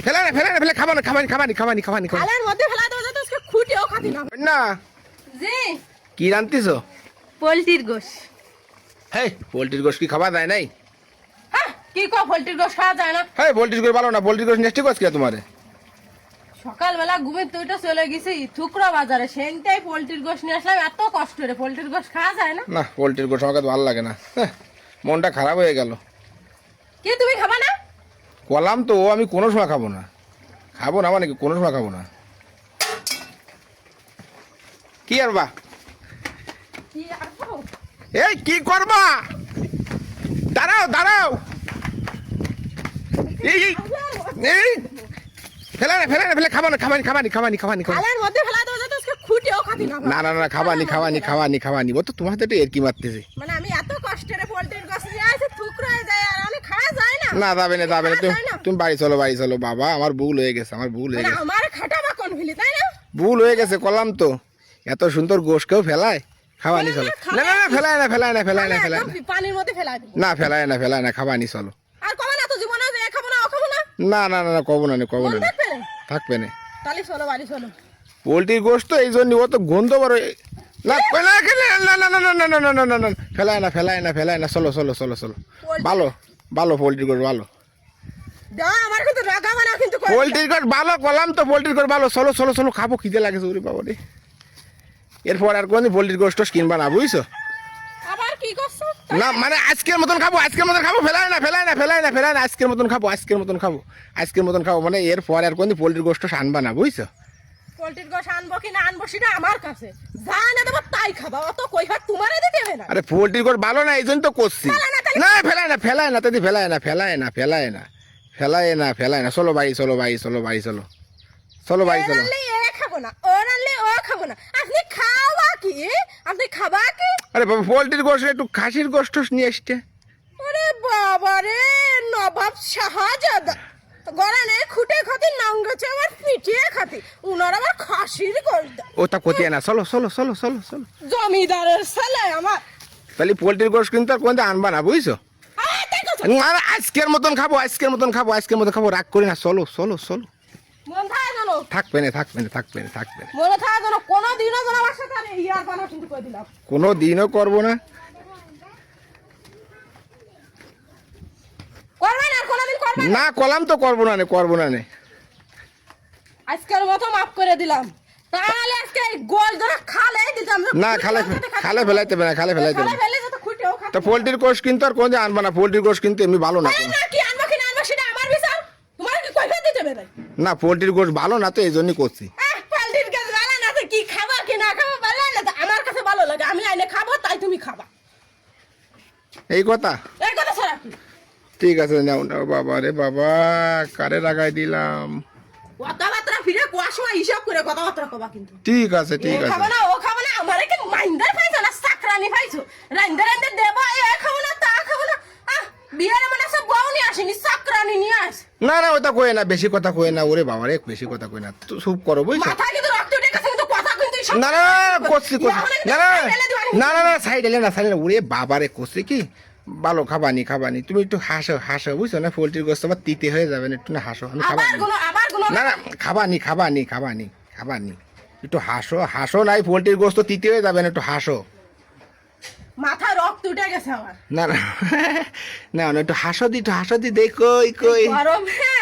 ফেলা না ফেলা না ফেলে খাবানি খাবানি খাবানি খাবানি খাবানি থালার মধ্যে ফেলা দেবো যাতে আজকে খুঁটিও খাতি না। না জি কি রান্তিছো? পোলট্রির গোশ। হেই পোলট্রির গোশ কি খাওয়া যায় নাই? হ্যাঁ কি কো পোলট্রির গোশ খাওয়া যায় না? হেই পোলট্রির গোশ ভালো না, পোলট্রির গোশ নেস্টি গোশ কে তোমারে? সকালবেলা ঘুমের তুইটা চলে গেছি থুকরা বাজারে, সেনটাই পোলট্রির গোশ নিয়ে আসলাম। এত কষ্ট রে, পোলট্রির গোশ খাওয়া যায় না? না পোলট্রির গোশ আমাকে তো ভালো লাগে না, মনটা খারাপ হয়ে গেল। কি তুমি খাবা না? কলাম তো আমি কোনো সময় খাবো না, খাবো না মানে কি কোনো সময় খাবো না। কি আর বা কি আর খাবো? এই কি করবা? দাঁড়াও দাঁড়াও, এই এই, এই ফেলা না ফেলা না ফেলে খাবো না, খাবানি খাবানি খাবানি খাবানি খাবানি। থালার মধ্যে ফেলা দেবো যাতে আজকে খুঁটিও খাতি না। না না না খাবানি খাবানি খাবানি খাবানি, ও তো তোমার হাতে একটু এরকি মারতেছে। মানে আমি এত কষ্টের পোলট্রির গোশ নিয়ে আসি থুকরা হয়ে যায় আর আমি খাওয়া যায় না। না যাবে না যাবে না, তুমি তুমি বাড়ি চলো বাড়ি চলো। বাবা আমার ভুল হয়ে গেছে, আমার ভুল হয়ে মানে গেছে, আমার খাটাবা কোন ফেলি তাই না? ভুল হয়ে গেছে। কলাম তো এত সুন্দর গোশ কেউ ফেলায়? খাবানি চলো। না না না ফেলায় না ফেলায় না ফেলায় না ফেলায় না, পানির মধ্যে ফেলা দিই না ফেলায় না ফেলায় না, খাবানি চলো। আর কবে না তো জীবনে এ খাবো না ও খাবো না না না না না কব না নে, কব না মন নে, থাকবে? থাকবে না। তাহলে চলো বাড়ি চলো। পোলট্রির গোশ তো এই জন্য ও তো গন্ধ বড়। না না না না না না না না না না না না ফেলায় না ফেলায় না ফেলায় না, চলো চলো চলো চলো। ভালো ভালো পোলট্রির গোশ ভালো, দাও আমার কিন্তু রাগাবা না কিন্তু করে পোলট্রির গোশ ভালো। কলাম তো পোলট্রির গোশ ভালো, চলো চলো চলো খাবো, খিদে লাগেছে ওরে বাবা রে। এরপর আর কোনদিন পোলট্রির গোশ টোশ কিনবা না বুঝছো? আবার কি করছো? না মানে আজকের মতন খাবো, আজকের মতন খাবো, ফেলায় না ফেলায় না ফেলায় না ফেলায় না, আজকের মতন খাবো, আজকের মতন খাবো, আজকের মতন খাবো। মানে এরপর আর কোনদিন পোলট্রির গোশ টোশ আনবা না বুঝছো? পোলট্রির গোশ আনবো কি না আনবো সেটা আমার কাছে, যা না দেবো তাই খাবা, অত কইহার তোমারে দিতে হবে না। আরে পোলট্রির গোশ ভালো না এই জন্য তো করছি। না ফেলায় না ফেলায় না তাদি ফেলায় না ফেলায় না ফেলায় না ফেলায় না ফেলায় না, চলো বাড়ি চলো বাড়ি চলো বাড়ি চলো, চলো বাড়ি এ চলো। রানলে এ খাবো না, ও রানলে ও খাবো না, আপনি খাওয়া কি? আপনি খাবা কি? আরে বাবা পোলট্রির গোশ একটু খাসির গোশ টোশ নিয়ে এসছে। ওরে বাবা রে, নবাব শাহজাদা গড়ানে খুঁটে খাতি নাঙ্গছে আবার পিটিয়ে খাতি, উনার আবার খাসির গোশ দেয়। ও তা কোথায় না, চলো চলো চলো চলো চলো। জমিদারের ছেলে আমার। তাহলে পোলট্রির গোশ কিন্তু আর কোনদিন আনবা না বুঝছো? দেখো না, আজকের মতন খাবো, আজকের মতন খাবো, আজকের মতন খাবো, রাগ করি না, চলো চলো চলো। মন থাকে জানো, থাকবে না থাকবে না থাকবে না থাকবে না, মনে থাকে জানো, কোনোদিনও যেন আমার সাথে আর ইয়ার বানা কিন্তু করে দিলাম। কোনো দিনও করবো না। করবেন আর কোনোদিন করবেন না। না কলাম তো করবো না নে, করবো না নে। আজকের মতো মাফ করে দিলাম, তাহলে আজকে এই গোল ধরে খালে দিতাম না খালে খালে ফেলাইতে হবে না, খালে ফেলাইতে হবে খালে না। ফেলে যত খুঁটেও খাতে। তো পোলট্রির গোশ কিন্তু আর কোনদিন আনবা না, পোলট্রির গোশ কিন্তু এমনি ভালো না। না কি আনবো কি না আনবো সেটা আমার বিচার, তোমার কি কইফা দিতে হবে না? না পোলট্রির গোশ ভালো না তো এই জন্যই করছি। পাল্টির কাছে ভালো না তো কি খাবা কি না খাবা ভালো লাগে না, আমার কাছে ভালো লাগে, আমি আইনে খাবো তাই তুমি খাবা, এই কথা এই কথা ছাড়া কি? ঠিক আছে, নাও নাও। বাবা রে বাবা, কারে লাগাই দিলাম। কথাবার্তা ফিরে কোয়ার সময় হিসাব করে কথাবার্তা কবা কিন্তু। ঠিক আছে ঠিক এ খাবো আছে। না ও খাবো না, আমার কি মাইন্দার পাইছো না সাকরানি পাইছো? রাইন্দা রাইন্দা দেবো এ খাবো না তা খাবো না, বিয়ারে মানে সব বউ নিয়ে আসেনি, সাকরানি নিয়ে আস। না না ওটা কই না, বেশি কথা কই না, ওরে বাবা রে বেশি কথা কই না, তো চুপ করো বুঝছো? মাথা কিন্তু রক্ত উঠে গেছে কিন্তু কথা কিন্তু সব- না না না, করছি করছি, না না না না না সাইড এলে না সাইড, ওরে বাবা রে করছি কি ভালো খাবানি খাবানি। তুমি একটু হাসো হাসো বুঝছো না, পোলট্রির গোস্ত আবার তিতে হয়ে যাবে না, একটু না হাসো। আমি আবার খাবানি, গুলো না না খাবানি খাবানি খাবানি খাবানি, একটু হাসো হাসো, নাই পোলট্রির গোস্ত তিতে হয়ে যাবে না, একটু হাসো। মাথা রক্ত উঠে গেছে আমার না না না না একটু হাসো দি, একটু হাসো দি, দেখ কই কই। গরমে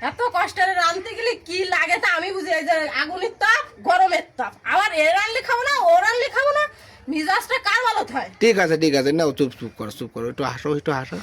এত কষ্টের রাঁধতে গেলে কি লাগে তা আমি বুঝি, এই যে আগুনের তাপ গরমের তাপ, আবার এ রানলে খাবো না ও রানলে খাবো না, মিজাজটা কার ভালো থাকে? ঠিক আছে ঠিক আছে, নাও চুপ চুপ করো চুপ করো, একটু হাসো একটু হাসো।